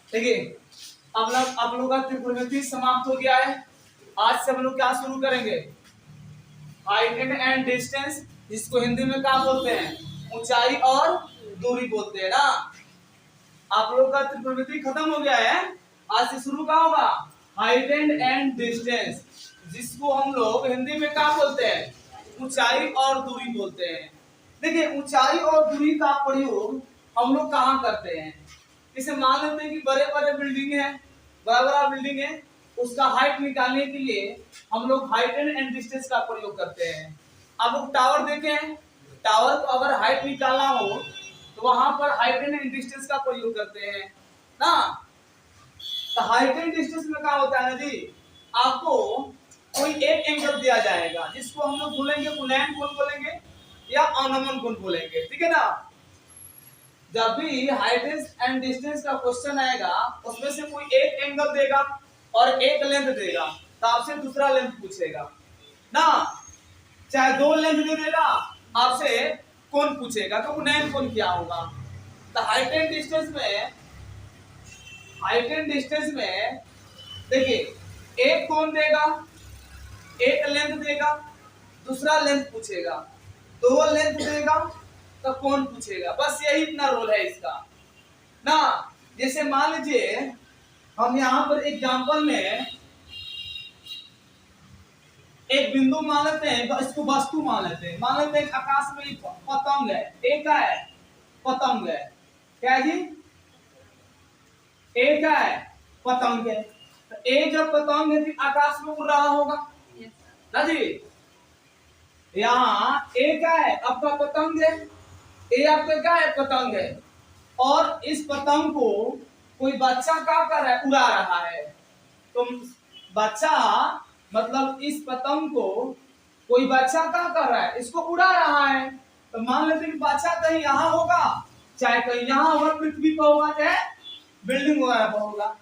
देखिए आप लोग का त्रिकोणमिति समाप्त हो गया है। आज से हम लोग क्या शुरू करेंगे, हाइट एंड डिस्टेंस, जिसको हिंदी में क्या बोलते हैं, ऊंचाई और दूरी बोलते हैं ना। आप लोग का त्रिकोणमिति खत्म हो गया है, आज से शुरू क्या होगा, हाइट एंड डिस्टेंस, जिसको हम लोग हिंदी में क्या बोलते हैं, ऊंचाई और दूरी बोलते हैं। देखिए ऊंचाई और दूरी का प्रयोग हम लोग कहाँ करते हैं, इसे मान लेते हैं कि बड़े बड़े बिल्डिंग है, बड़ा बड़ा बिल्डिंग है, उसका हाइट निकालने के लिए हम लोग हाइट एंड डिस्टेंस का प्रयोग करते हैं। अब लोग टावर देखे हैं, टावर को अगर हाइट निकालना हो तो वहां पर हाइट एंड डिस्टेंस का प्रयोग करते हैं ना। तो हाइट एंड डिस्टेंस में क्या होता है ना जी, आपको कोई एक एंगल दिया जाएगा जिसको हम लोग बोलेंगे उन्नयन कोण बोलेंगे या अवनमन कोण बोलेंगे, ठीक है ना। जब भी हाइट एंड डिस्टेंस का क्वेश्चन आएगा उसमें से कोई एक एंगल देगा और एक लेंथ देगा, तो आपसे दूसरा लेंथ पूछेगा ना, चाहे दो लेंथ दे देगा आपसे कौन पूछेगा तो उन्नयन कोण क्या होगा। तो हाइट एंड डिस्टेंस में देखिए एक कोण देगा, एक लेंथ देगा, दूसरा लेंथ पूछेगा, दो लेंथ देगा तो कौन पूछेगा, बस यही इतना रोल है इसका ना। जैसे मान लीजिए हम यहाँ पर एग्जांपल में एक बिंदु मान लेते हैं, इसको वस्तु मान लेते हैं, मान लेते हैं आकाश में एक पतंग है, एक क्या है, पतंग है, क्या है जी, एक क्या है, पतंग है। तो एक जब पतंग है तो आकाश में उड़ रहा होगा ना जी। यहाँ एक क्या है, आपका पतंग है, ये आपका क्या है, पतंग है, और इस पतंग को कोई बच्चा क्या कर रहा है, उड़ा रहा है। तो बच्चा मतलब इस पतंग को कोई बच्चा क्या कर रहा है, इसको उड़ा रहा है। तो मान लेते हैं कि बच्चा कहीं यहाँ होगा, चाहे कहीं यहाँ होगा, पृथ्वी पर होगा, चाहे बिल्डिंग वगैरह पर होगा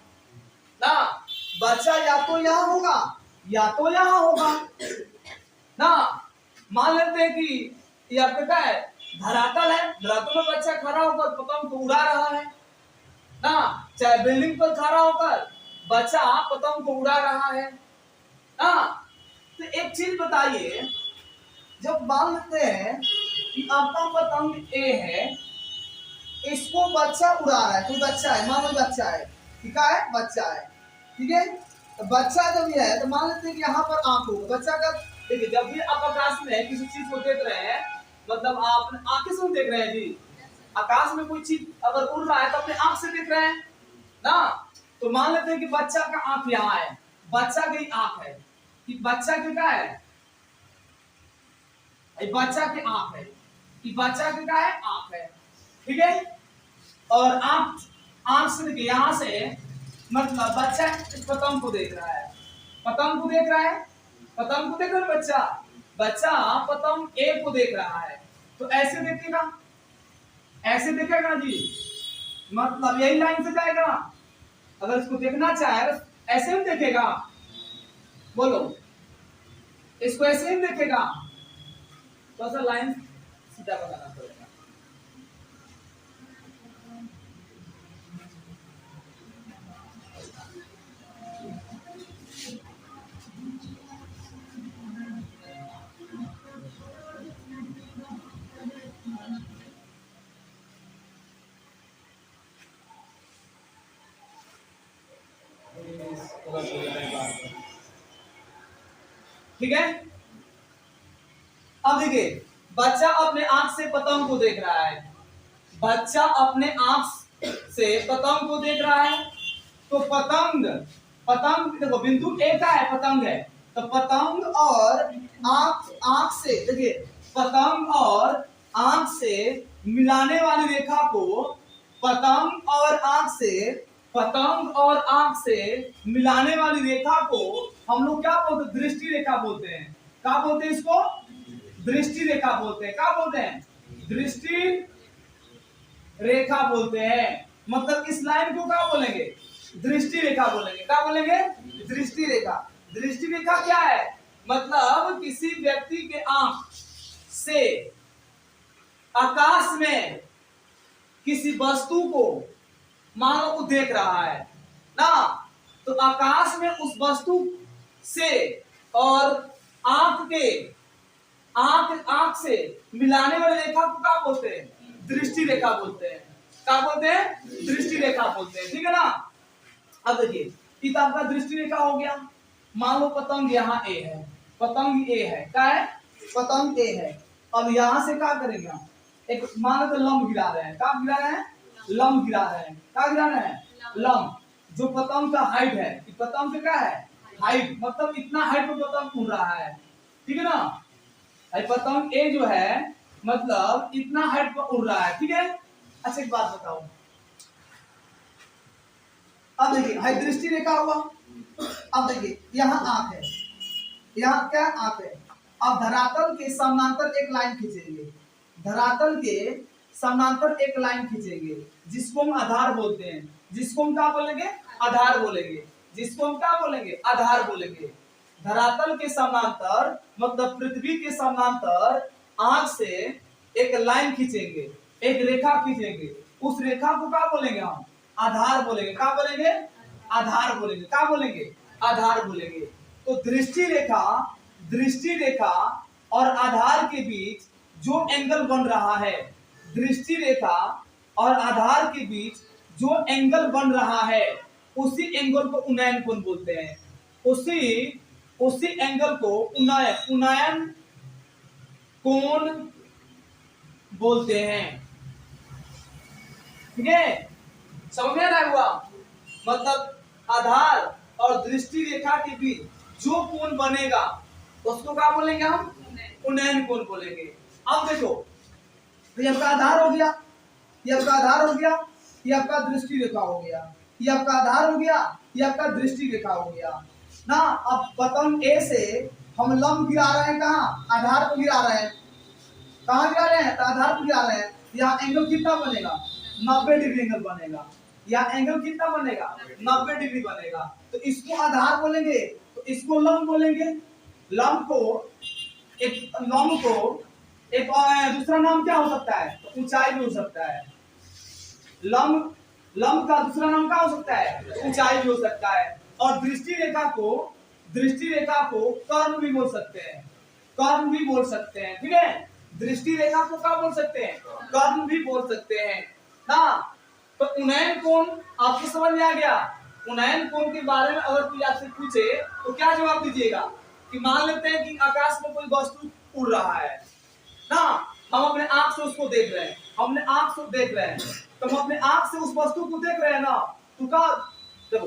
ना। बच्चा या तो यहाँ होगा या तो यहाँ होगा ना। मान लेते हैं कि ये आपका क्या है, धरातल है, धरातल में बच्चा खड़ा होकर पतंग को उड़ा रहा है ना, चाहे बिल्डिंग पर खड़ा होकर बच्चा पतंग को उड़ा रहा है ना। तो एक चीज बताइए, जब मान लेते हैं कि आपका पतंग ए है, इसको बच्चा उड़ा रहा है, कोई बच्चा है, मान लो बच्चा है, ठीक है, बच्चा है, ठीक है। तो बच्चा जब ये है तो मान लेते हैं कि यहाँ पर आंख होगा बच्चा का। देखिए जब भी आप आकाश में किसी चीज को देख रहे हैं, मतलब आप आंखें से देख रहे हैं जी, आकाश में कोई चीज अगर उड़ रहा है तो अपने आंख से देख रहे हैं ना। तो मान लेते हैं कि बच्चा का आंख यहाँ है, बच्चा की आंख है, कि बच्चा के क्या है, बच्चा की आंख है, कि बच्चा के क्या है, आंख है, ठीक है। और आंख से देखिए यहाँ से मतलब बच्चा इस पतंग को देख रहा है, पतंग को देख रहा है, पतंग को देख रहा है बच्चा, बच्चा पतंग ए को देख रहा है। तो ऐसे देखेगा, ऐसे देखेगा जी, मतलब यही लाइन से जाएगा। अगर इसको देखना चाहे तो ऐसे ही देखेगा, बोलो इसको ऐसे ही देखेगा, तो ऐसा लाइन सीधा बनाना पड़ेगा। ठीक है। अब देखिए बच्चा अपने आंख से पतंग को देख रहा है, बच्चा अपने आंख से पतंग को देख रहा है। तो पतंग पतंग देखो बिंदु ए का है, पतंग है, तो पतंग और आंख से देखिए, पतंग और आंख से मिलाने वाली रेखा को पतंग और आंख से, पतंग और आंख से मिलाने वाली रेखा को हम लोग क्या बोलते हैं, दृष्टि रेखा बोलते हैं। क्या बोलते हैं इसको, दृष्टि रेखा बोलते हैं। क्या बोलते हैं, दृष्टि रेखा बोलते हैं। मतलब इस लाइन को क्या बोलेंगे, दृष्टि रेखा बोलेंगे। क्या बोलेंगे, दृष्टि रेखा। दृष्टि रेखा क्या है, मतलब किसी व्यक्ति के आंख से आकाश में किसी वस्तु को मान लो वो देख रहा है ना, तो आकाश में उस वस्तु से और आंख के आंख से मिलाने वाली रेखा को क्या बोलते हैं? दृष्टि रेखा बोलते हैं। क्या बोलते हैं? दृष्टि रेखा बोलते हैं। ठीक है ना। अब देखिए, ये तो आपका दृष्टि रेखा हो गया। मान लो पतंग यहाँ ए है, पतंग ए है, क्या है? पतंग ए है। अब यहाँ से क्या करेंगे हम? एक मान लो तो लंब गिरा रहे हैं। क्या गिरा रहे हैं? लंब गिरा रहे हैं। क्या गिरा रहे हैं? लंब। जो पतंग का हाइट है, पतंग से क्या है? हाइट, मतलब इतना हाइट पर पतंग उड़ रहा है। ठीक है ना। पतंग ए जो है मतलब इतना हाइट पर उड़ रहा है। ठीक है। अच्छा एक बात बताओ, अब देखिए हाई दृष्टि रेखा हुआ। अब देखिए यहाँ आंख है, यहाँ क्या आंख है। अब धरातल के समानांतर एक लाइन खींचेंगे, धरातल के समानांतर एक लाइन खींचेंगे जिसको हम आधार बोलते हैं। जिसको हम क्या बोलेंगे? आधार बोलेंगे। जिसको हम क्या बोलेंगे? आधार बोलेंगे। धरातल के समानांतर मतलब पृथ्वी के समानांतर आंख से एक लाइन खींचेंगे, एक रेखा खींचेंगे। उस रेखा को क्या बोलेंगे हम? आधार बोलेंगे। क्या बोलेंगे? आधार बोलेंगे। क्या बोलेंगे? आधार बोलेंगे। तो दृष्टि रेखा और आधार के बीच जो एंगल बन रहा है, दृष्टि रेखा और आधार के बीच जो एंगल बन रहा है, उसी एंगल को उन्नयन कोण बोलते हैं। उसी एंगल को उन्नयन कोण बोलते हैं। ठीक है, समझ में आ रहा हुआ? मतलब आधार और दृष्टि रेखा के बीच जो कोण बनेगा उसको क्या बोलेंगे हम? उन्नयन कोण बोलेंगे। अब देखो, ये आपका आधार हो गया, ये आपका आधार हो गया, ये आपका दृष्टि रेखा हो गया, ये आपका आधार हो गया, ये आपका दृष्टि रेखा हो गया ना। अब पतंग ए से हम लंब गिरा रहे हैं, कहाँ? आधार को गिरा रहे हैं। कहाँ गिरा रहे हैं? तो आधार को गिरा रहे हैं। यहाँ एंगल कितना बनेगा? 90 डिग्री एंगल बनेगा। यहाँ एंगल कितना बनेगा? 90 डिग्री बनेगा। तो इसको आधार बोलेंगे, तो इसको लंब बोलेंगे। लंब को एक दूसरा नाम क्या हो सकता है? तो ऊंचाई भी हो सकता है। लंब का दूसरा नाम क्या हो सकता है? ऊंचाई भी हो सकता है। और दृष्टि रेखा को कर्ण भी बोल सकते हैं, कर्ण भी बोल सकते हैं। ठीक है, दृष्टि रेखा को क्या बोल सकते हैं? कर्ण भी बोल सकते हैं ना। तो उन्नयन कोण आपको समझ में आ गया। उन्नयन कोण के बारे में अगर कोई आपसे पूछे तो क्या जवाब दीजिएगा? कि मान लेते हैं कि आकाश में कोई वस्तु उड़ रहा है ना, हम अपने आंख से उसको देख रहे हैं, हमने आंख से देख रहे हैं, तो हम अपने आंख से उस वस्तु को देख रहे हैं ना। तो क्या देखो,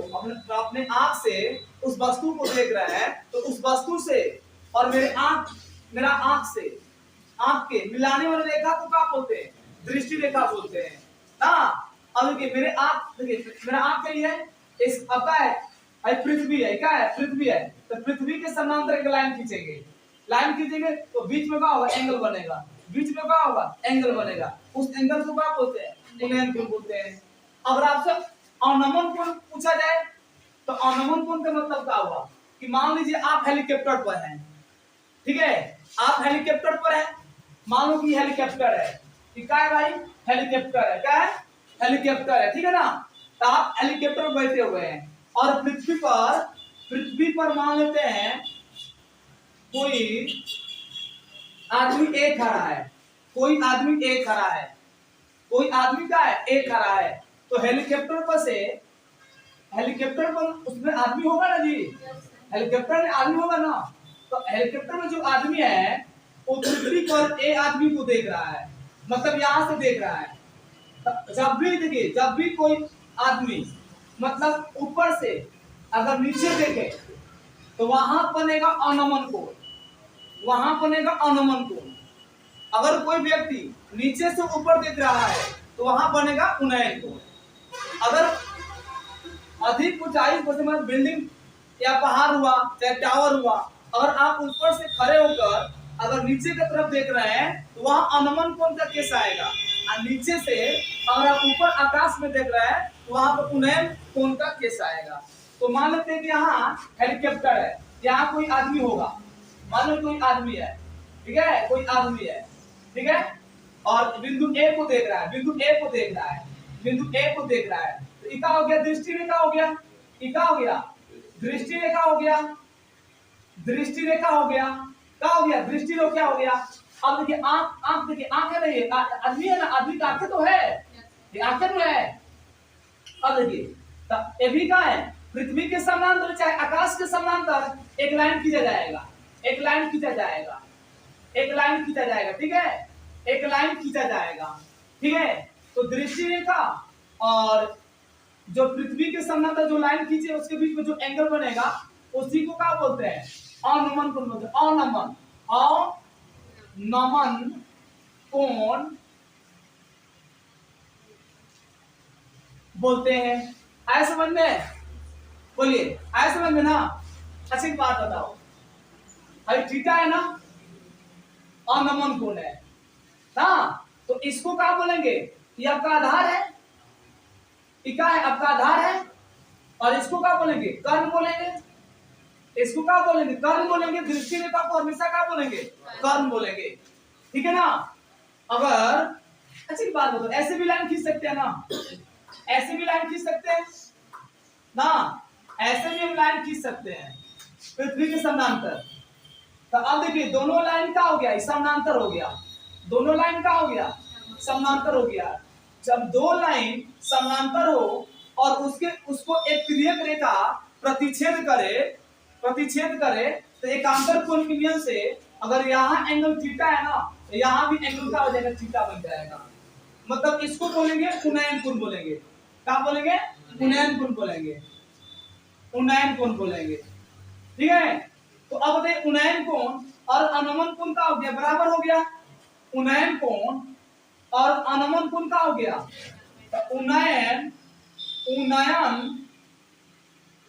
अपने आंख से उस वस्तु को देख रहे हैं, तो उस वस्तु से और मेरा आंख के मिलाने वाली रेखा को क्या बोलते हैं? दृष्टि रेखा बोलते हैं ना। अब देखिए मेरा आंख क्या है? इस आपका है पृथ्वी है। क्या है? पृथ्वी है। तो पृथ्वी के समानांतर एक लाइन खींचेंगे तो बीच में क्या होगा? एंगल बनेगा। बीच में क्या होगा? एंगल बनेगा। उस एंगल को क्या बोलते हैं? उन्नयन कोण बोलते हैं। अगर आपसे अवनमन कोण पूछा जाए तो अवनमन कोण का मतलब क्या हुआ? कि मान लीजिए आप हेलीकॉप्टर पर हैं। ठीक है, आप हेलीकॉप्टर पर हैं, मान लो कि हेलीकॉप्टर है। क्या है भाई? हेलीकॉप्टर है। क्या है? हेलीकॉप्टर है। ठीक है ना। तो आप हेलीकॉप्टर में बैठे हुए हैं और पृथ्वी पर मान लेते हैं कोई आदमी एक खड़ा है, कोई आदमी क्या है? एक खड़ा है। तो हेलीकॉप्टर पर उसमें आदमी होगा ना जी, हेलीकॉप्टर में आदमी होगा ना। तो हेलीकॉप्टर में जो आदमी है वो पृथ्वी पर एक आदमी को देख रहा है, मतलब यहाँ से देख रहा है। जब भी कोई आदमी मतलब ऊपर से अगर नीचे देखे तो वहां बनेगा अवनमन कोण। अगर कोई व्यक्ति नीचे से ऊपर देख रहा है तो वहां बनेगा उन्नयन कोण। अगर अधिक ऊंचाई जैसे बिल्डिंग या पहाड़ हुआ चाहे टावर हुआ, अगर आप ऊपर से खड़े होकर अगर नीचे की तरफ देख रहे हैं तो वहां अवनमन कोण का केस आएगा। और नीचे से अगर आप ऊपर आकाश में देख रहे हैं तो वहां पर उन्नयन कोण का केस आएगा। तो मान लेते हैं कि यहाँ हेलीकॉप्टर है, यहाँ कोई आदमी होगा, मान लो कोई आदमी है। ठीक है, कोई आदमी है। ठीक है, और बिंदु ए को देख रहा है, बिंदु ए को देख रहा है। ई का हो गया दृष्टि रेखा हो गया, ई का हो गया दृष्टि रेखा हो गया, दृष्टि रेखा हो गया, क्या हो गया दृष्टि रेखा हो गया। अब देखिए आंख, आंख देखिए आंख है नहीं, आदमी है ना, आदमी का आंखें तो है, ये आंखें तो है। अब देखिए ये भी क्या है, पृथ्वी के समानांतर चाहे आकाश के समानांतर एक लाइन खींचा जाएगा, एक लाइन खींचा जाएगा, एक लाइन खींचा जाएगा, ठीक है, एक लाइन खींचा जाएगा, ठीक है। तो दृष्टि रेखा और जो पृथ्वी के समानांतर जो लाइन खींचे उसके बीच में जो एंगल बनेगा उसी को क्या बोलते हैं, अनमन कोण बोलते हैं, अनमन, अनमन कोण बोलते हैं। आए समझ में, बोलिए आए समझ में ना। अच्छा एक बात बताओ, अरे थीटा है ना, अनमन कोण है ना, तो इसको क्या बोलेंगे, ये आपका आधार है, क्या है आपका आधार है, और इसको क्या बोलेंगे, कर्ण बोलेंगे, इसको क्या बोलेंगे, कर्ण बोलेंगे, दृष्टि रेखा को हमेशा क्या बोलेंगे, कर्ण बोलेंगे, ठीक है ना। अगर अच्छी बात बताओ, ऐसे भी लाइन खींच सकते हैं ना, ऐसे भी लाइन खींच सकते हैं ना, ऐसे भी हम लाइन खींच सकते हैं पृथ्वी के समानांतर। तो अब देखिए दोनों लाइन का हो गया, समानांतर हो गया, दोनों लाइन का हो गया, समानांतर हो गया। जब दो लाइन समानांतर हो और उसको एक तिर्यक रेखा प्रतिच्छेद करे, प्रतिच्छेद करे, तो एकांतर कोण के नियम से अगर यहाँ एंगल थीटा है ना, तो यहाँ भी एंगल का हो जाएगा, थीटा बन जाएगा। मतलब इसको बोलेंगे उन्नयन कोण बोलेंगे, क्या बोलेंगे, उन्नयन कोण बोलेंगे, उन्नयन कोण बोलेंगे, ठीक है। तो अब बताइए उन्नयन कोण और अनमन कोण का हो गया, बराबर हो गया, उन्नयन कोण और अनमन कोण का हो गया, तो उन्नयन, उन्नयन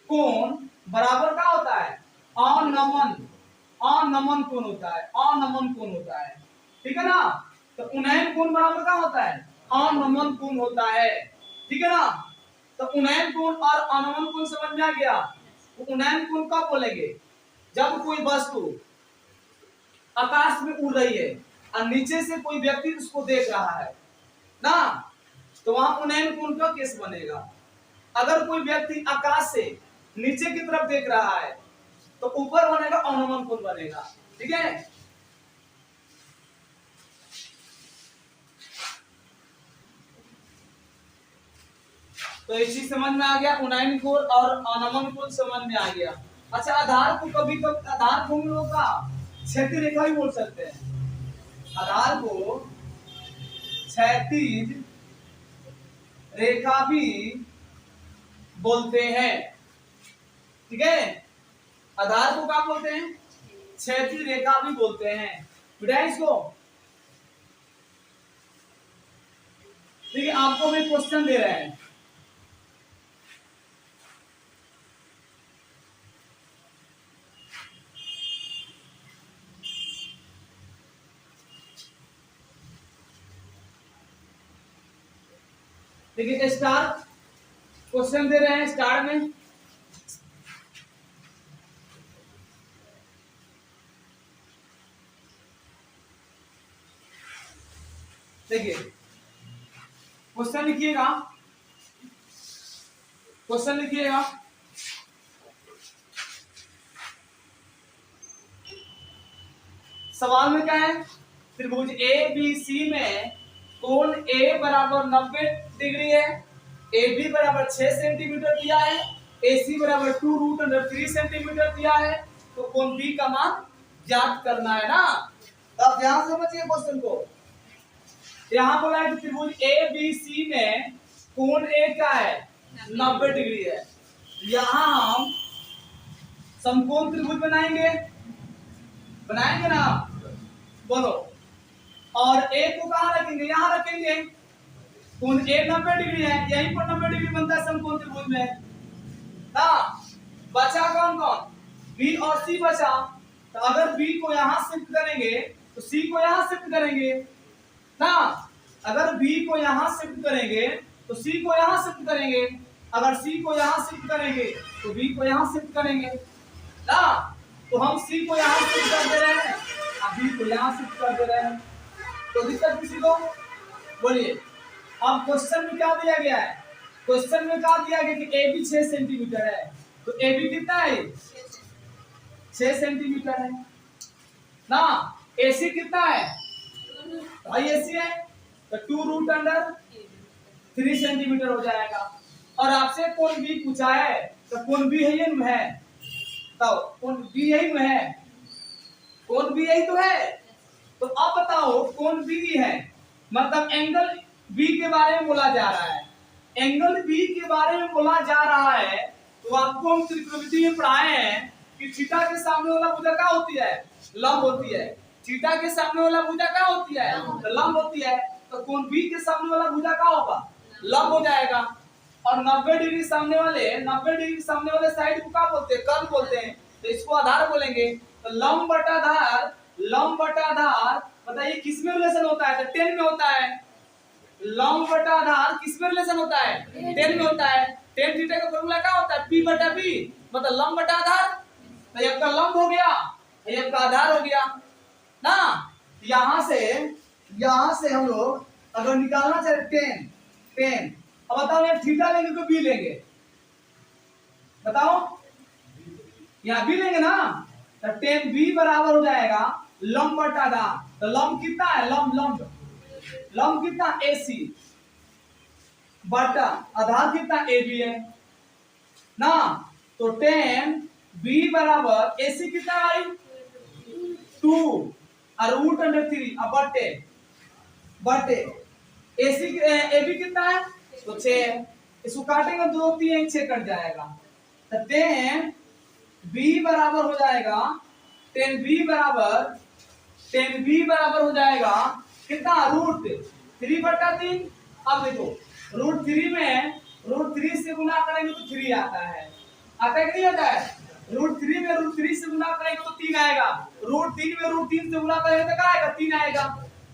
कोण बराबर का होता है, अनमन, अनमन कोण होता है, अनमन कोण होता है, ठीक है ना। तो उन्नयन कोण बराबर का होता है, अनमन कोण होता है, ठीक है ना। तो उन्नयन कोण और अनमन कोण समझ में आ गया। तो उन्नयन कोण कब बोलेंगे, जब कोई वस्तु आकाश में उड़ रही है और नीचे से कोई व्यक्ति उसको देख रहा है ना, तो वहां उन्नयन कोण का केस बनेगा। अगर कोई व्यक्ति आकाश से नीचे की तरफ देख रहा है तो ऊपर बनेगा, अनमन कोण बनेगा, ठीक है। तो ये चीज समझ में आ गया, उन्नयन कोण और अनमन कोण समझ में आ गया। अच्छा आधार को कभी कभी आधार को हम लोग का क्षैतिज रेखा भी बोल सकते हैं, आधार को क्षैतिज रेखा भी बोलते हैं, ठीक है। आधार को क्या बोलते हैं, क्षैतिज रेखा भी बोलते हैं, बेटा इसको। ठीक है, आपको भी क्वेश्चन दे रहे हैं, देखिए स्टार क्वेश्चन दे रहे हैं, स्टार में देखिए क्वेश्चन लिखिएगा, क्वेश्चन लिखिएगा, सवाल में क्या है, त्रिभुज ए बी सी में कोण ए बराबर 90 डिग्री है, ए बी बराबर 6 सेंटीमीटर दिया है, ए सी बराबर 2√3 सेंटीमीटर दिया है, तो कोण बी का मान ज्ञात करना है ना। तो आप ध्यान से समझिए क्वेश्चन को, यहाँ बोला है कि त्रिभुज ए बी सी में कोण ए क्या है, 90 डिग्री है। यहाँ हम समकोण त्रिभुज बनाएंगे, बनाएंगे ना, बोलो। और ए को कहाँ रखेंगे, यहाँ रखेंगे, कोण ए 90 डिग्री है, यहीं पर 90 डिग्री बनता है समकोण त्रिभुज में ना। बचा कौन कौन, बी और सी बचा। तो अगर बी को यहाँ शिफ्ट करेंगे तो सी को यहाँ शिफ्ट करेंगे ना, अगर बी को यहाँ शिफ्ट करेंगे तो सी को यहाँ शिफ्ट करेंगे, अगर सी को यहाँ शिफ्ट करेंगे तो बी को यहाँ शिफ्ट करेंगे ना। तो हम सी को यहाँ शिफ्ट कर दे रहे हैं, बी को यहाँ शिफ्ट कर दे रहे हैं, तो दिक्कत किसी को, बोलिए। अब क्वेश्चन में क्या दिया गया है, क्वेश्चन में कहा दिया गया कि ए बी 6 सेंटीमीटर है, तो ए बी कितना है? 6 सेंटीमीटर है ना। एसी कितना है? भाई एसी है तो 2√3 सेंटीमीटर हो जाएगा। और आपसे कोण बी पूछा है, तो कोण बी है ये है, तो कोण बी यही है, कोण बी यही तो है। तो अब बताओ कोण बी है, मतलब एंगल बी के बारे में बोला जा रहा है, एंगल बी के बारे में बोला जा रहा है। तो आपको हम त्रिकोणमिति में पढ़ाए हैं कि थीटा के सामने वाला भुजा क्या होती है? लंब होती है। थीटा के सामने वाला भुजा क्या होती है? तो लंब होती है। तो कोण बी के सामने वाला भुजा क्या होगा? लंब हो जाएगा। और 90 डिग्री सामने वाले साइड को क्या बोलते हैं? कर्व बोलते हैं। तो इसको आधार बोलेंगे। तो लंब बटा आधार बताइए किस में रिलेशन होता है? तो 10 में होता है। लंब बटा आधार किस में रिलेशन होता है? 10 में होता है। 10 थीटा का फॉर्मूला क्या होता है? P बटा B, मतलब लंब बटा आधार। तो ये आपका लंब हो गया, ये आपका आधार हो गया ना। यहां से हम लोग अगर निकालना चाहे 10, अब बताओ ये थीटा लेंगे तो बी लेंगे? बताओ, यहाँ बी लेंगे ना, तो 10 बी बराबर हो जाएगा लंब बटा आधार। तो लंब कितना है? लंब कितना? AC बटा आधार कितना? AB है ना। तो 10 बी बराबर AC कितना आई? 2 और √3 अब बटे AC AB कितना है? तो 6। इसको काटेंगे 2 3 6 कट जाएगा। तो 10 बी बराबर हो जाएगा 10 बी बराबर हो जाएगा कितना? √3 बटा 3। अब देखो √3 से गुना करेंगे तो 3 आता है कि नहीं आता है? √3 से गुना करेंगे तो 3 आएगा। √3 में √3 से गुना करेंगे तो क्या आएगा? 3 आएगा।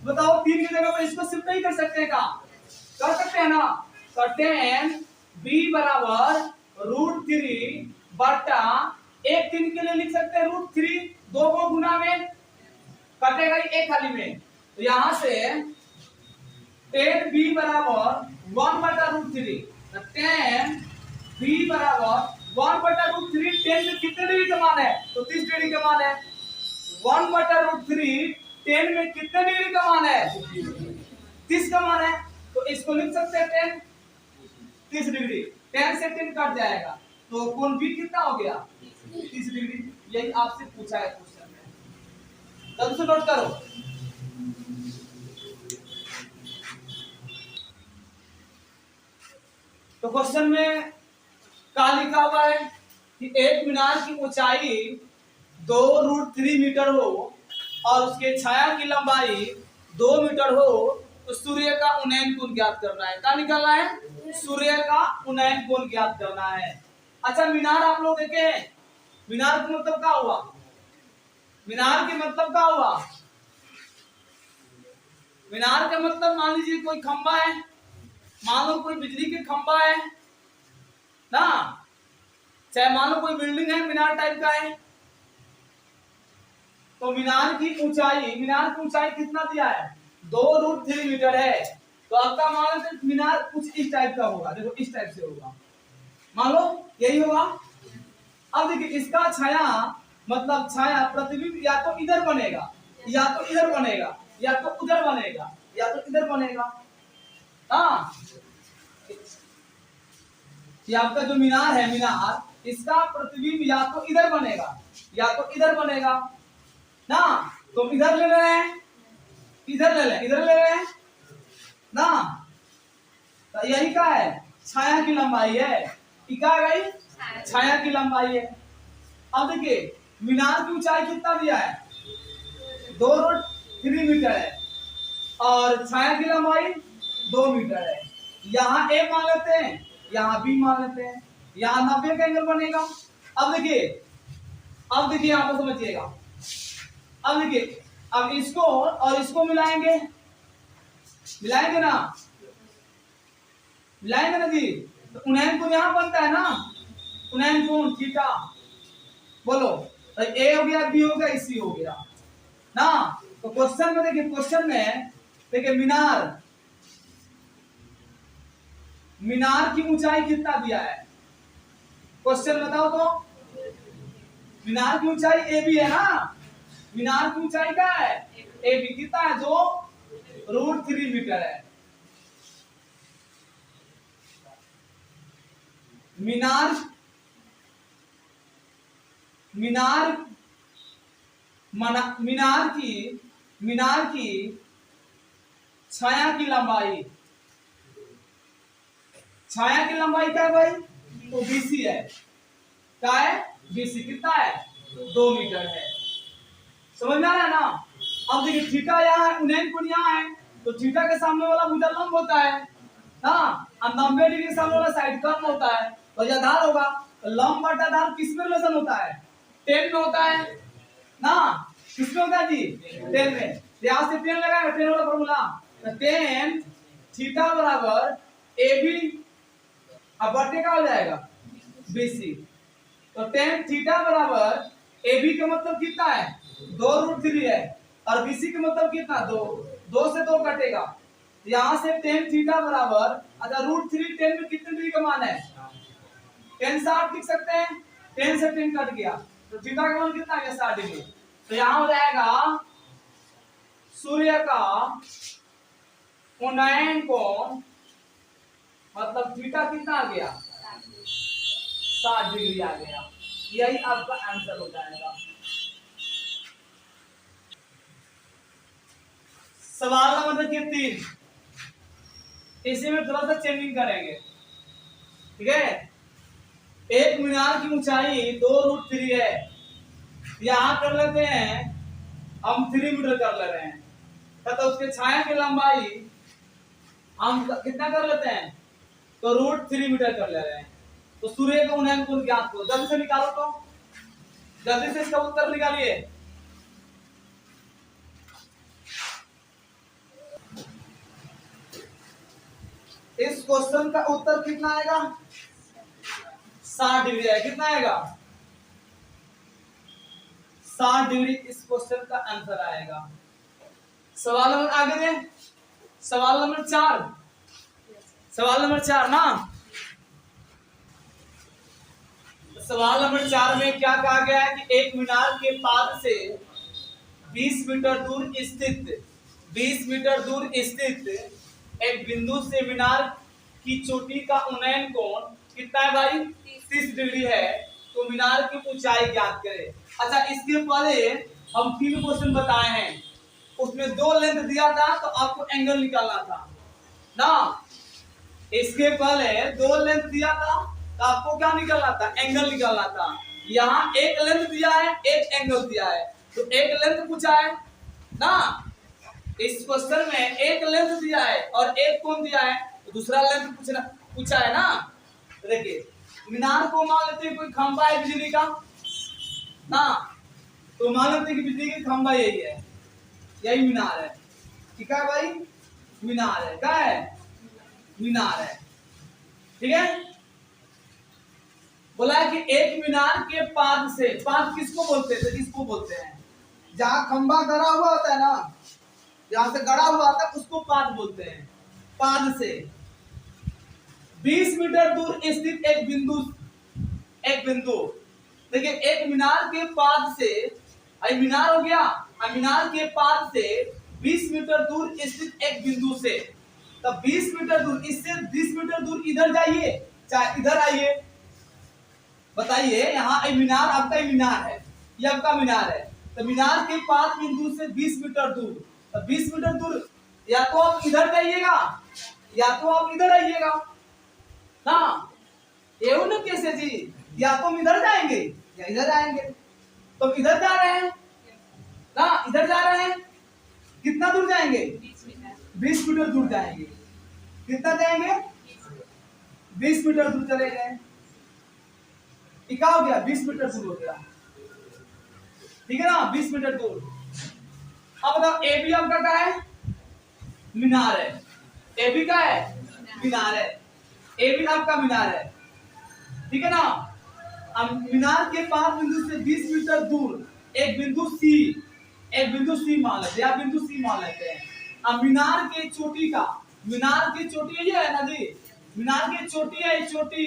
बताओ 3 की जगह पर इसको सिर्फ नहीं कर सकते हैं? कर सकते हैं ना। तो 10 बी बराबर √3 बटा 1 3 के लिए लिख सकते हैं √3, 2 को गुना में कटेगा एक खाली में। तो यहां से 10 बी बराबर 1 बटा √3, 10 बी बराबर 1 बटा √3। 10 में कितने डिग्री का मान है? तो 30 डिग्री का मान है। 1 बटा √3 10 में कितने डिग्री का मान है? 30 का मान है। तो इसको लिख सकते हैं 10 30 डिग्री। 10 से 10 कट जाएगा, तो कोण बी कितना हो गया? 30 डिग्री। यही आपसे पूछा है क्वेश्चन में, तब से नोट करो। तो क्वेश्चन में क्या लिखा हुआ है कि एक मीनार की ऊंचाई 2√3 मीटर हो और उसके छाया की लंबाई 2 मीटर हो, तो सूर्य का उन्नयन कोण ज्ञात करना है। क्या निकालना है? सूर्य का उन्नयन कोण ज्ञात करना है। अच्छा, मीनार आप लोग देखे हैं? मीनार का मतलब क्या हुआ? मीनार के मतलब क्या हुआ? मीनार का मतलब मान लीजिए कोई खंबा है, मान लो कोई बिजली के खंबा है ना, चाहे मान लो कोई बिल्डिंग है मीनार टाइप का है। तो मीनार की ऊंचाई कितना दिया है? 2√3 मीटर है। तो आपका मान लो मीनार कुछ इस टाइप का होगा। देखो इस टाइप से होगा, मान लो यही होगा। अब देखिए इसका छाया, मतलब छाया प्रतिबिंब या तो इधर बनेगा, या तो इधर बनेगा, या तो उधर बनेगा, या तो इधर बनेगा। हाँ, ये आपका जो मीनार है, मीनार इसका प्रतिबिंब या तो इधर बनेगा या तो इधर बनेगा ना। तो इधर ले रहे हैं, इधर ले रहे हैं ना। तो यही क्या है? छाया की लंबाई है। क्या गई? छाया की लंबाई है। अब देखिए मीनार की ऊंचाई कितना दिया है? 2√3 मीटर है और छाया की लंबाई 2 मीटर है। यहाँ ए मान लेते हैं, यहाँ बी मान लेते हैं, यहाँ 90 का एंगल बनेगा। अब देखिए यहाँ पर समझिएगा। अब देखिए, अब इसको और इसको मिलाएंगे ना, मिलाएंगे ना जी। तो उन्नयन कोण यहाँ बनता है ना, उन्नयन कोण थीटा। बोलो, तो ए हो गया, बी हो गया, सी हो गया ना। तो क्वेश्चन में देखिए, मीनार मीनार की ऊंचाई कितना दिया है? क्वेश्चन बताओ तो। मीनार की ऊंचाई ए बी है ना, मीनार की ऊंचाई क्या है? ए बी कितना है? जो √3 मीटर है। मीनार मीनार मीनार की छाया की लंबाई, छाया की लंबाई क्या है भाई? तो बीसी है। क्या है? बीसी कितना है? 2 मीटर है। समझ में आ रहा है ना? अब देखिए थीटा यहाँ है, उन्नयन कोण यहाँ है, तो थीटा के सामने वाला भुजा लंब होता है ना, और 90 डिग्री के सामने वाला साइड कर्व होता है, तो यह आधार होगा। तो लंब बटा आधार किस में रिलेशन होता है? 10 में होता है ना। किस में होता है जी? 10 में। यहाँ से 10 लगाएगा, 10 वाला फॉर्मूला, तो 10 थीटा बराबर ए बी, अब बटे का हो जाएगा बीसी। तो 10 थीटा बराबर ए बी का मतलब कितना है? 2√3 है, और बीसी का मतलब कितना? 2। 2 से 2 कटेगा, यहाँ से 10 थीटा बराबर, अच्छा √3 10 में कितने डिग्री का मान है? 10 60 लिख सकते हैं, 10 से 10 कट गया, तो थीटा का मान कितना आ गया? 60 डिग्री। तो यहाँ हो जाएगा सूर्य का उन्नयन कोण, मतलब थीटा कितना आ गया? 60 डिग्री आ गया। यही आपका आंसर हो जाएगा। सवाल नंबर 3, इसी में थोड़ा सा चेंजिंग करेंगे, ठीक है। एक मीनार की ऊंचाई 2√3 है, यहां कर लेते हैं हम 3 मीटर कर ले रहे हैं, तथा उसके छाया की लंबाई हम कितना कर लेते हैं? तो √3 मीटर कर ले रहे हैं। तो सूर्य का उन्नयन कोण ज्ञात करो, जल्दी से निकालो, तो जल्दी से इसका उत्तर निकालिए। इस क्वेश्चन का उत्तर कितना आएगा? 60 डिग्री है। कितना आएगा? 60 डिग्री इस क्वेश्चन का आंसर आएगा। सवाल नंबर आगे दे, सवाल नंबर 4, सवाल नंबर 4 ना। सवाल नंबर 4 में क्या कहा गया है कि एक मीनार के पाद से 20 मीटर दूर स्थित एक बिंदु से मीनार की चोटी का उन्नयन कोण कितना है भाई? 30 डिग्री है। तो मीनार की ऊंचाई ज्ञात करें। अच्छा, इसके पहले हम 3 क्वेश्चन बताए हैं, उसमें 2 लेंथ दिया था, तो आपको एंगल निकालना था ना। इसके पहले 2 लेंथ दिया था, तो आपको क्या निकालना था? एंगल निकालना था। यहाँ एक लेंथ दिया है, एक एंगल दिया है, तो एक लेंथ पूछा है ना। इस क्वेश्चन में एक लेंथ दिया है और एक कोण दिया है, तो दूसरा लेंथ पूछा है ना। देखिए मीनार को मान लेते हैं कोई खंभा है बिजली का ना, तो मान लेते हैं कि बिजली का खंभा यही है, यही मीनार है। ठीक है भाई, मीनार है। क्या है? मीनार है। ठीक है। बोला है कि एक मीनार के पाद से, पाद किसको बोलते हैं? तो इसको बोलते हैं जहां खंभा गड़ा हुआ होता है ना, जहां से गड़ा हुआ होता है उसको पाद बोलते हैं। पाद से 20 मीटर दूर स्थित एक बिंदु, देखिए एक मीनार के पाद से, मीनार हो गया, मीनार के पाद से 20 मीटर दूर स्थित एक बिंदु से, तब 20 मीटर दूर, इससे 20 मीटर दूर इधर जाइए चाहे इधर आइए, बताइए। यहाँ मीनार आपका मीनार है, ये आपका मीनार है, तो मीनार के पाद बिंदु से 20 मीटर दूर, तो 20 मीटर दूर या तो आप इधर जाइएगा या तो आप इधर आइएगा ना। ये ना कैसे जी, या तो हम इधर जाएंगे या इधर आएंगे, तो इधर जा रहे हैं ना, इधर जा रहे हैं। कितना दूर जाएंगे? 20 मीटर दूर जाएंगे। कितना जाएंगे? 20 मीटर दूर चले गए। क्या हो गया? 20 मीटर दूर हो गया। ठीक है ना, 20 मीटर दूर। अब बताओ ए बी आपका क्या है? मीनार है। ए बी का है? मीनार है। ए बी आपका मीनार है। ठीक है ना। अब मीनार के पास बिंदु से 20 मीटर दूर एक बिंदु सी मान लेते हैं, बिंदु सी मान लेते हैं। अब मीनार की चोटी ये है ना जी, मीनार की चोटी है, चोटी,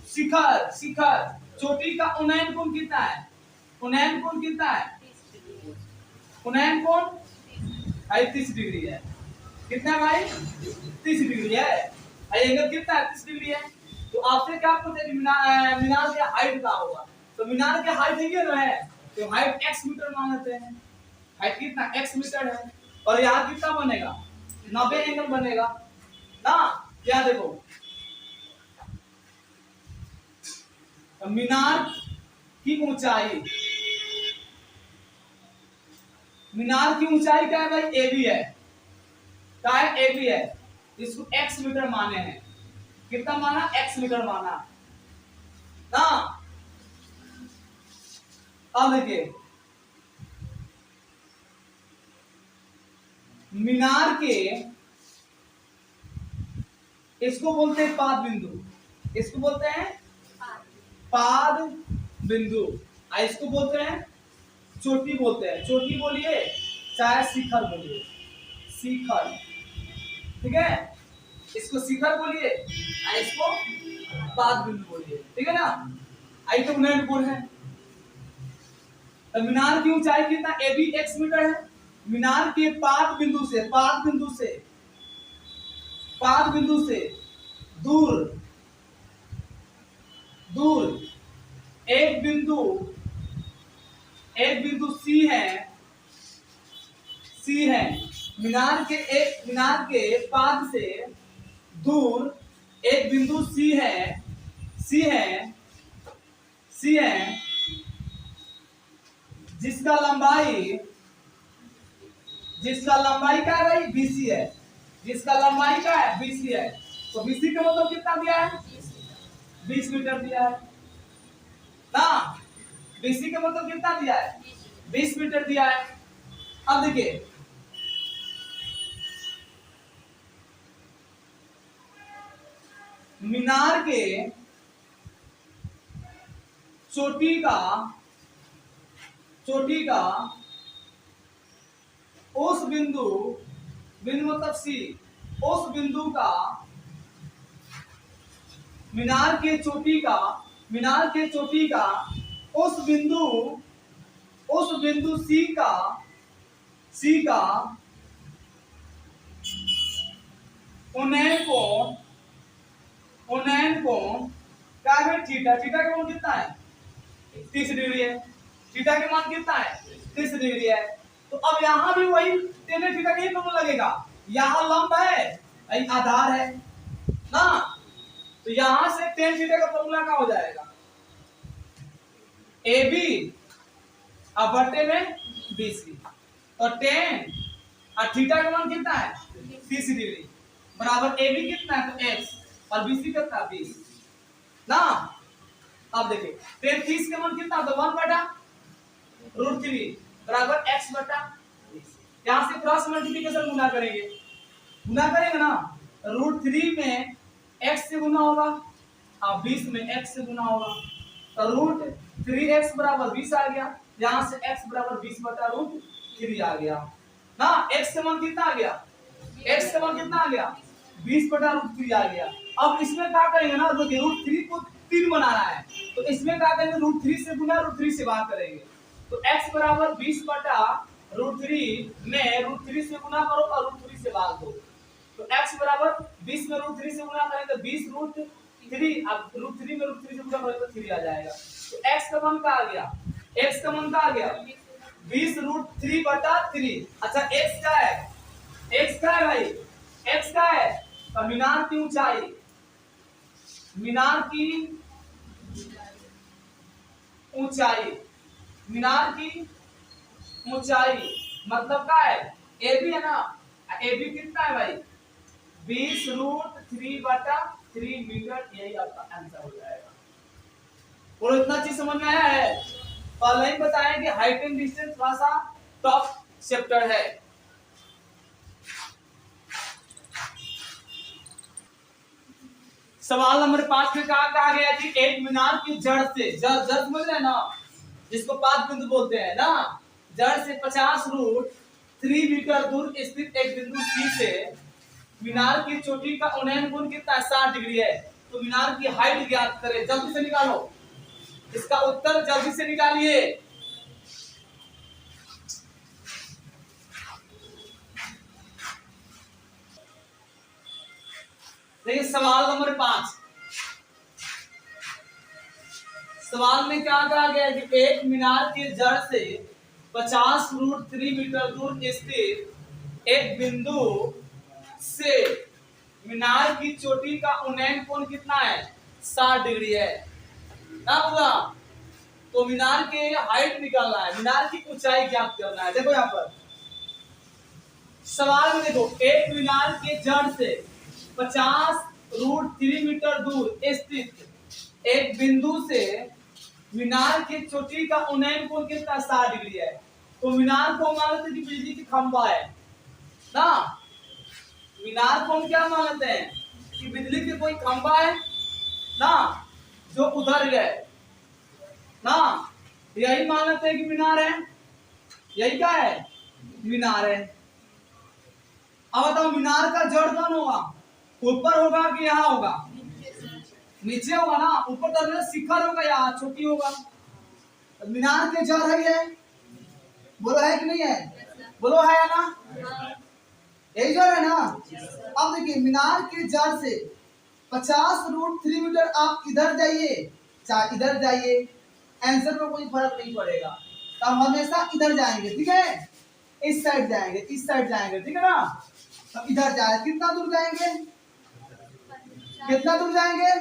शिखर, शिखर, चोटी का उन्नयन कोण कितना है? उन्नयन कोण कितना है? उन्नयन कोण भाई 30 डिग्री है। कितना भाई? 30 डिग्री है। एंगल कितना है? 30 डिग्री है। तो आपसे क्या पूछे कि मीनार की हाइट क्या होगा? तो मीनार की हाइट ये ना है, तो हाइट x मीटर मान लेते हैं। हाइट कितना? x मीटर है। और यहाँ कितना बनेगा? 90 एंगल बनेगा ना। क्या देखो, तो मीनार की ऊंचाई, मीनार की ऊंचाई क्या है भाई? AB है। क्या है? AB है। इसको x मीटर माने हैं। कितना माना? x मीटर माना ना। अब देखिए, मीनार के, इसको बोलते हैं पाद बिंदु, इसको बोलते हैं पाद बिंदु, इसको बोलते हैं चोटी, बोलते हैं चोटी बोलिए चाहे शिखर बोलिए, शिखर, ठीक है। इसको शिखर बोलिए, इसको पाद बिंदु बोलिए, ठीक है ना। आई तो उन्नयन कोण है। तो मीनार की ऊंचाई कितना? AB x मीटर है। मीनार के पाद बिंदु से, पाद बिंदु से, पाद बिंदु से दूर, दूर एक बिंदु, एक बिंदु C है, C है। मीनार के पाद से दूर एक बिंदु C है, C है, C है, जिसका लंबाई, जिसका लंबाई क्या है भाई? BC है। जिसका लंबाई क्या है? BC है। तो BC का मतलब कितना दिया है? 20 मीटर दिया है ना। BC का मतलब कितना दिया है? 20 मीटर दिया है। अब देखिए, मीनार के चोटी का, चोटी का उस बिंदु, बिंदु मतलब C, उस बिंदु का, मीनार के चोटी का, मीनार के चोटी का उस बिंदु, उस बिंदु C का, C का उन्नयन कोण, उन्नयन कोण क्या है? थीटा। थीटा का मान कितना है? 30 डिग्री है। थीटा का मान कितना है? 30 डिग्री है। तो अब यहां भी वही tan थीटा का ही फॉर्मूला लगेगा। यहां लंब है, आधार है ना, तो यहां से tan थीटा का फॉर्मूला क्या हो जाएगा? AB अब बटे में BC, और tan और थीटा का मान कितना है? 30 डिग्री बराबर AB कितना है? तो x, और BC कितना? 20 ना। अब देखिए, tan 30 का मान कितना? तो 1/√3 बराबर x बटा 20। यहां से क्रॉस मल्टीप्लिकेशन गुना करेंगे, गुना करेंगे ना। √3 में x से गुना होगा, 20 में x से गुना होगा, तो √3x बराबर 20 आ गया। यहां से x बराबर 20/√3 आ गया ना। x का मान कितना आ गया? x का मान कितना आ गया? 20/√3 आ गया। अब इसमें क्या करेंगे ना, जो √3 को 3 बनाना है, तो इसमें क्या करेंगे? √3 से गुना, √3 से भाग करेंगे। तो x बराबर 20/√3 में √3 से गुना करो और √3 से भाग दो। तो x बराबर 20 में √3 से गुना करेंगे तो 20√3, अब √3 में √3 से गुना करेंगे तो 3 आ जाएगा। तो x का मान क्या आ गया? x का मान क्या आ गया? 20√3/3। अच्छा x क्या है? x क्या है भाई? x क्या है? तो मीनार की ऊंचाई, मीनार की ऊंचाई, मीनार की ऊंचाई मतलब क्या है? AB है ना। AB कितना है भाई? 20√3/3 मीटर। यही आपका आंसर हो जाएगा। और इतना चीज समझ में आया है? पहले ही बताया कि हाइट एंड डिस्टेंस थोड़ा सा टफ चैप्टर है। सवाल नंबर 5 में कहा गया जी, एक मीनार की जड़ से, जड़ समझ रहे हैं ना, जिसको पाद बिंदु बोलते हैं ना, जड़ से 50√3 मीटर दूर स्थित एक बिंदु C से मीनार की चोटी का उन्नयन कोण कितना है? 60 डिग्री है। तो मीनार की हाइट ज्ञात करें, जल्दी से निकालो, इसका उत्तर जल्दी से निकालिए। देखिए सवाल नंबर 5, सवाल में क्या कहा गया है कि एक मीनार के जड़ से 50√3 मीटर दूर स्थित एक बिंदु से मीनार की चोटी का उन्नयन कोण कितना है? 60 डिग्री है ना पूरा। तो मीनार के हाइट निकालना है, मीनार की ऊंचाई ज्ञात करना है। देखो यहाँ पर सवाल में देखो, एक मीनार के जड़ से 50√3 मीटर दूर स्थित एक बिंदु से मीनार की चोटी का उन्नयन कोण कितना? 60 डिग्री है। तो मीनार को मानते हैं कि बिजली की खंभा है ना, मीनार को हम क्या मानते हैं कि बिजली की कोई खंभा है ना, जो उधर गए ना, यही मानते हैं कि मीनार है, यही क्या है? मीनार है। अब बताओ मीनार का जड़ कौन होगा? ऊपर होगा कि यहाँ होगा? नीचे होगा ना, ऊपर तो शिखर होगा या चोटी होगा। मीनार के जड़ है ये, बोलो है कि नहीं है? बोलो है या ना? यही जड़ है ना। अब देखिए मीनार के जड़ से 50√3 मीटर, आप इधर जाइए चाहे इधर जाइए, आंसर में कोई फर्क नहीं पड़ेगा। तो हम हमेशा इधर जाएंगे, ठीक है, इस साइड जाएंगे, इस साइड जाएंगे, ठीक है ना। तो इधर जाए, कितना दूर जाएंगे? कितना दूर जाएंगे?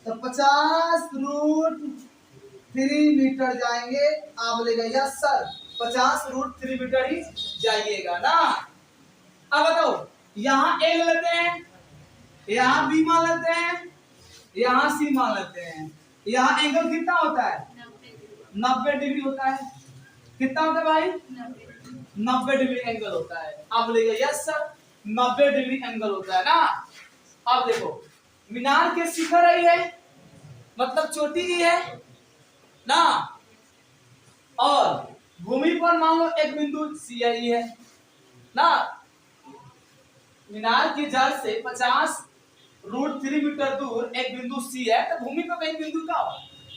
तो 50√3 मीटर जाएंगे। आप बोलेगा यस सर, 50√3 मीटर ही जाइएगा ना। अब बताओ, यहाँ ए लेते हैं, यहाँ बी मान लेते हैं, यहाँ सी मान लेते हैं। यहाँ एंगल कितना होता है? 90 डिग्री होता है। कितना होता है भाई? 90 डिग्री एंगल होता है। आप बोलेगा यस सर, 90 डिग्री एंगल होता है ना। अब देखो मीनार के शिखर ही है, मतलब चोटी ही है ना, और भूमि पर मान लो एक बिंदु सी ही है ना। मीनार की जड़ से 50√3 मीटर दूर एक बिंदु सी है, तो भूमि पर कहीं बिंदु का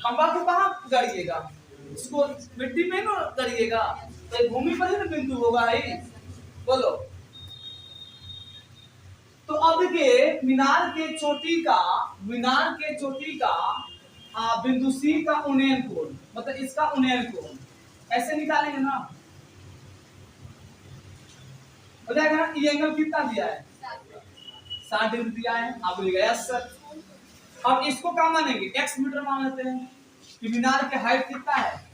खंभा को कहाँ गड़िएगा? इसको मिट्टी में ना गड़िएगा, तो भूमि पर ही ना बिंदु होगा ही। बोलो, तो अब के मीनार के चोटी का बिंदु सी का उन्नयन कोण, मतलब इसका उन्नयन कोण ऐसे निकालेंगे ना, हो जाएगा ना। ये एंगल कितना दिया है? 60 डिग्री दिया है। आप बोलिएगा यस सर। अब इसको क्या मानेंगे? एक्स मीटर मान लेते हैं कि मीनार के हाइट कितना है?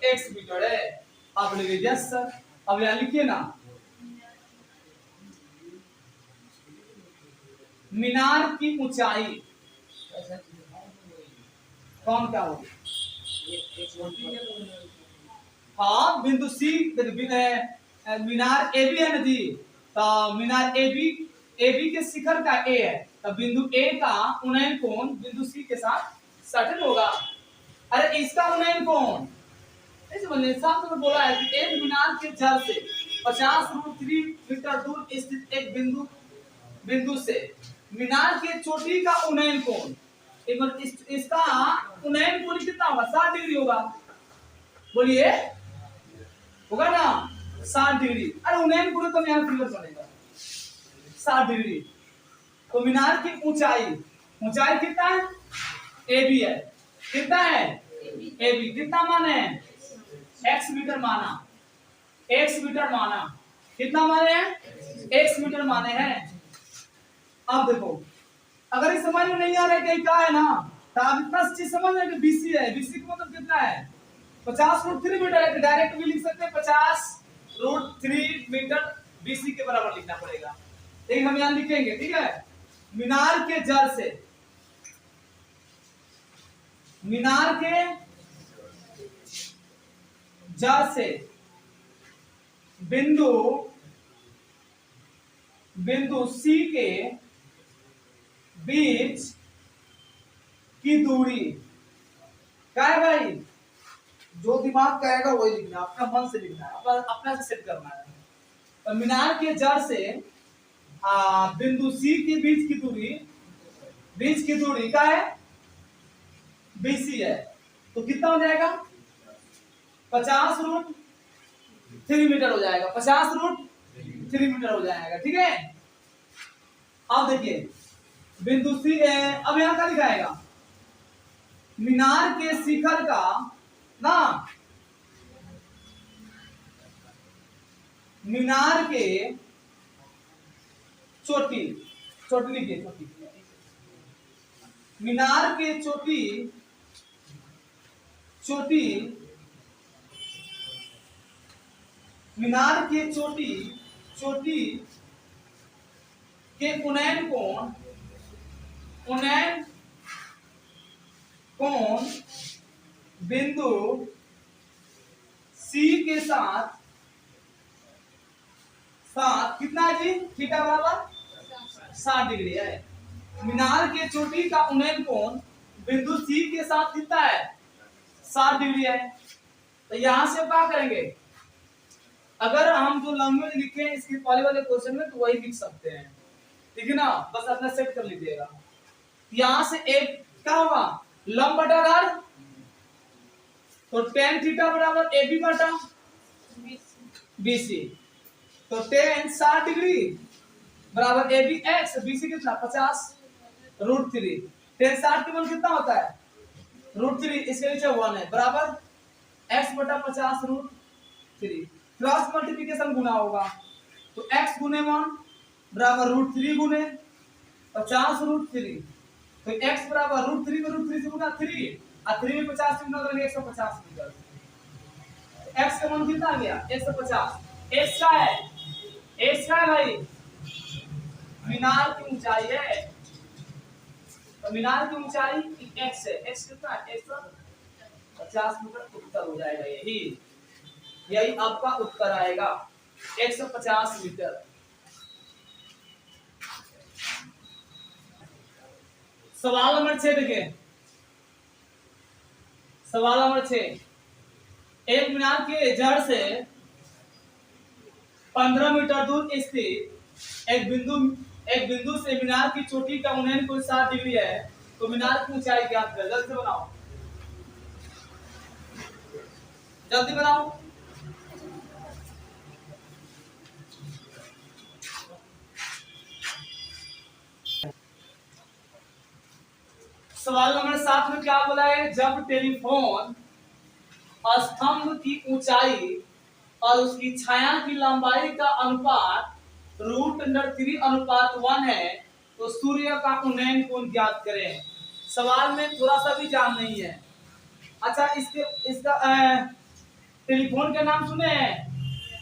एक्स मीटर है। आप बोलिएगा यस सर। अब यहां लिखिए ना, मीनार की ऊंचाई कौन क्या होगी? हाँ, बिंदु सी, मीनार ए बी है ना जी, तो मीनार ए बी के शिखर का ए है, तो बिंदु ए का उन्नयन कोण बिंदु सी के साथ 60 होगा। अरे इसका उन्नयन कोण ऐसे बोलने साफ में बोला है कि एक मीनार के जड़ से 50√3 मीटर दूर स्थित एक बिंदु से मीनार के चोटी का उन्नयन कोण, इसका उन्नयन कोण कितना होगा? 60 डिग्री होगा। बोलिए, होगा ना 60 डिग्री। अरे उन्नयन कोण तो यहाँ क्लियर बनेगा 60 डिग्री। तो मीनार की ऊंचाई कितना है? ए बी है। कितना है? A B. कितना माने? एक्स मीटर माना, एक्स मीटर माना। कितना माने हैं? एक्स मीटर माने हैं। अब देखो, अगर इस समझ में नहीं आ रहा है कि क्या है ना, तो आप इतना चीज समझ रहे हैं कि बीसी है। बीसी का मतलब कितना है? 50√3 मीटर है, तो डायरेक्ट भी लिख सकते हैं 50√3 मीटर बीसी के बराबर लिखना पड़ेगा। लेकिन हम यहां लिखेंगे, ठीक है, मीनार के जड़ से बिंदु सी के बीच की दूरी क्या है भाई? जो दिमाग कहेगा वही लिखना, अपना मन से लिखना है, अपना से सेट करना है। तो मीनार के जड़ से बिंदु सी के बीच की दूरी क्या है, बीसी है। तो कितना हो जाएगा, 50√3 मीटर हो जाएगा, 50√3 मीटर हो जाएगा। ठीक है, अब देखिए बिंदु सी, अब यहां क्या लिखाएगा, मीनार के शिखर का ना, मीनार के चोटी लिखिए, चोटी, मीनार के चोटी मीनार के चोटी के उन्नयन कोण बिंदु सी के साथ कितना है जी, थीटा बराबर 60 डिग्री है। मीनार के चोटी का उन्नयन कोण बिंदु सी के साथ कितना है, 60 डिग्री है। तो यहां से क्या करेंगे, अगर हम जो लैंग्वेज लिखे हैं इसके पहले वाले क्वेश्चन में तो वही लिख सकते हैं, ठीक है ना, बस अपना सेट कर लीजिएगा। यहां से एक क्या होगा, लंब बटा आधार, तो tan थीटा बराबर AB बटा BC, तो tan 60 डिग्री बराबर AB x, BC कितना 50√3, tan 60 की मान कितना होता है √3, इसके नीचे 1 है, बराबर x बटा 50√3, क्रॉस मल्टीप्लिकेशन गुना होगा, तो x गुने 1 बराबर √3 गुने 50√3, तो x बराबर √3 में √3 से गुना 3 और 3 में 50 से गुना करेंगे 150 मीटर। x का मान कितना आ गया 150। x का है भाई मीनार की ऊंचाई है, तो मीनार की ऊंचाई x है, x कितना है 150 मीटर, उत्तर हो जाएगा यही आपका उत्तर आएगा 150 मीटर। सवाल नंबर 6 देखिए, सवाल नंबर 6, एक मीनार के जड़ से 15 मीटर दूर स्थित एक बिंदु से मीनार की चोटी का उन्नयन कोण 60 डिग्री है, तो मीनार की ऊंचाई ज्ञात करें। जल्दी बनाओ, जल्दी बनाओ। सवाल नंबर 7 में क्या बोला है, जब टेलीफोन स्तंभ की ऊंचाई और उसकी छाया की लंबाई का अनुपात √3 है, तो सूर्य का उन्नयन कोण ज्ञात करें। सवाल में थोड़ा सा भी जान नहीं है। अच्छा, इसका टेलीफोन का नाम सुने हैं,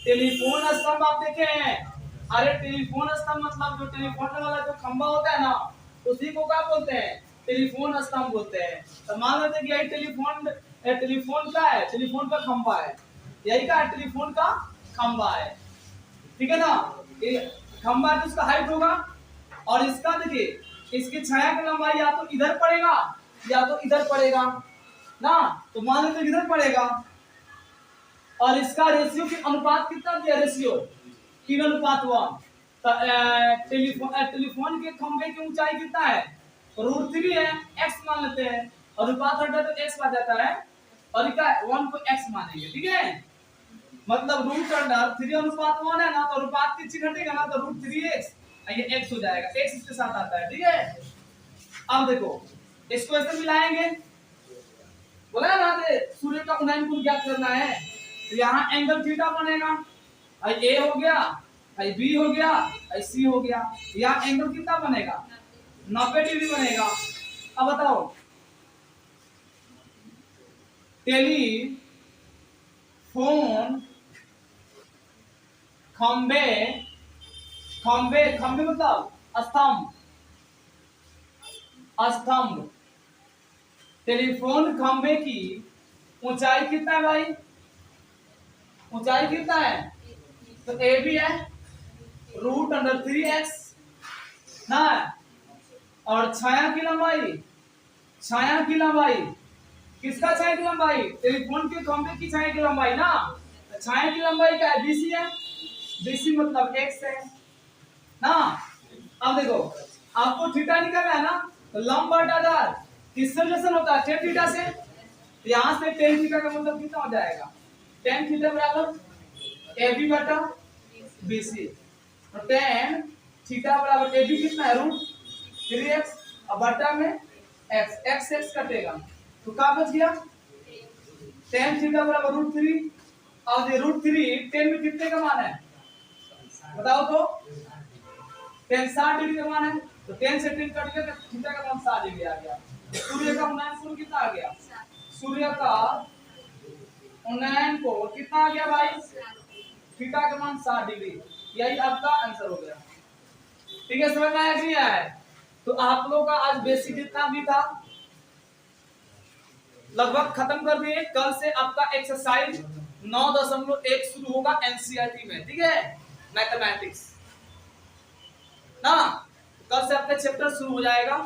टेलीफोन स्तंभ आप देखे हैं, अरे टेलीफोन स्तंभ मतलब जो टेलीफोन वाला जो खंबा होता है ना, उसी को क्या बोलते हैं, टेलीफोन स्तंभ बोलते हैं। तो मान लेते हैं कि यही टेलीफोन का है, टेलीफोन का खंबा है, यही का है टेलीफोन का खंबा है, ठीक है ना, ये खंबा है तो इसका हाइट होगा, और इसका देखिए इसकी छाया की लंबाई या तो इधर पड़ेगा या तो इधर पड़ेगा ना, तो मान लेते हैं इधर पड़ेगा, और इसका रेशियो की अनुपात कितना दिया, रेशियो 3:1। टेलीफोन के खंबे की ऊंचाई कितना है, √3 है, x मान लेते हैं, अनुपात हटा तो x आ जाता है, और क्या 1 को x मानेंगे, ठीक है, मतलब √3:1 है ना, तो अनुपात की चिन्ह हटेगा ना, तो √3x, ये x हो जाएगा, x इसके साथ आता है, ठीक है। अब देखो इसको ऐसे मिलाएंगे, बोला ना सूर्य का उन्नयन कोण ज्ञात करना है, तो यहाँ एंगल थीटा बनेगा, ए हो गया, बी हो गया, सी हो गया, यहाँ एंगल कितना बनेगा 90 डिग्री बनेगा। अब बताओ टेलीफोन खंबे मतलब स्तंभ, टेलीफोन खंबे की ऊंचाई कितना है भाई, ऊंचाई कितना है, तो ए भी है √3x ना, और छाया की लंबाई किसका, छाया की लंबाई टेलीफोन के खंबे की छाया की लंबाई ना, छाया की लंबाई क्या है BC है, BC मतलब x है ना, अब देखो आपको थीटा निकालना है ना, तो लंब बटा आधार किससे रिलेशन होता है? टेन थीटा से। तो यहाँ से टेन थीटा का मतलब कितना हो जाएगा? टेन थीटा बराबर ए बी बटा बी सी। और टेन थीटा बराबर ए बी कितना है? √3x और बटा में x कटेगा तो क्या बच गया? टेन थीटा बराबर √3 और ये √3 टेन में कितने का मान है बताओ तो? टेन 60 डिग्री का मान है, तो टेन से टेन कट गया तो थीटा का मान 60 डिग्री आ गया। सूर्य का उन्नयन कोण कितना आ गया? सूर्य का उन्नयन कोण कितना आ गया भाई? थीटा का मान 60 डिग्री। यही आपका आंसर हो गया। ठीक है, समझ में आया कि नहीं आया? तो आप लोगों का आज बेसिक इतना भी था, लगभग खत्म कर दिए। कल से आपका एक्सरसाइज 9.1 शुरू होगा एनसीईआरटी में, ठीक है, मैथमेटिक्स ना। कल से आपका चैप्टर शुरू हो जाएगा।